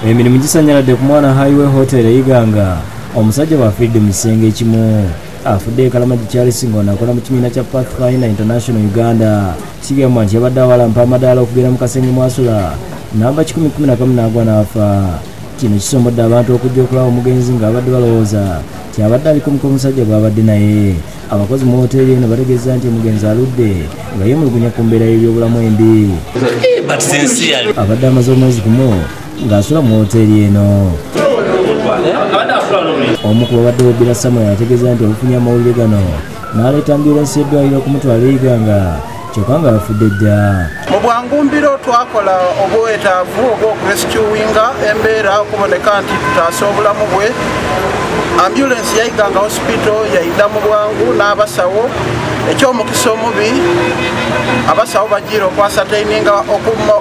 Emirimu gisanyaladde ku Mwana Highway Hotel Iganga. Omusajja bw'afiiridde mu kisenge ekimu. Afudde Kalamagi Charles ng'onakola mu kibiina kya Pathfinder International Uganda. Kigambwa nti yabadde awalampa amadaala okugenda mu kasenge mwasula. Namba 1011 n'agwa n'afa. Kino kisombodde abantu okujja okulaba omugenzi ng'abadde balowooza nti abadde aliko omusajja bw'abadde naye. Abakozi mu hoteeri eno bategeeza nti omugenzi aludde nga yeemulugunya ku mbeera y'ebyobulamu embi. Abadde amaze omwezi gumu ng'asula mu hoteeri eno. Omu ku babadde Obira Samuel ategeeza nti obufunye amawulire gano n'aleeta ambyulensi y'eddwaliro okumutwala Iganga kyokka nga bafudde dda. Mu bwangumbiro twakola obwetaavu obw'okurescuinga embeera okuboneka nti tutaasa obulamu bwe. Ambyulensi ya Iganga Hospital yayita mu bwangu n'abasawo. Ekyomukisa omubi abasawo bagiira okwasataininga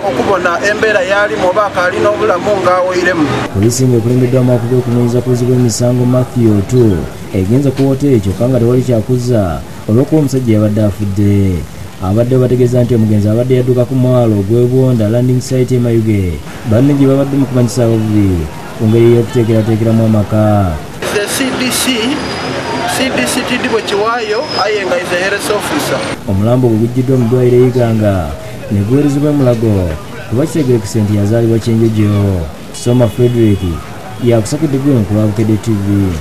okubona embeera yalimu oba akaalina obulamu ng'aweiremu. Poliisi ng'ekulembeddwa amakubi g'okunoonyeza poliisi bw'emisango Matthew Otu egenze ku hoteeri kyokka nga tewali kyakuzza olw'okuba omusajja yabadde afudde. Abadde bategeeza nti omugenzi abadde yadduka ku mwalo ogw'Ebwonda landing site e Mayuge. Banne gye babadde mu kumanyisa abavubi ku ngeri y'okuteekerateekeramu amaka. CDC Tiddy Bwekiwaayo ayenga is a health officer. Omulambo gwe gujjiddwa mu ddwaliro Iganga ne guweerezebwa e Mulago kuba kitegeerekese nti yazaalibwa Kyenjojo. Soma Frederick yakusakidde gwe ku Bukedde TV.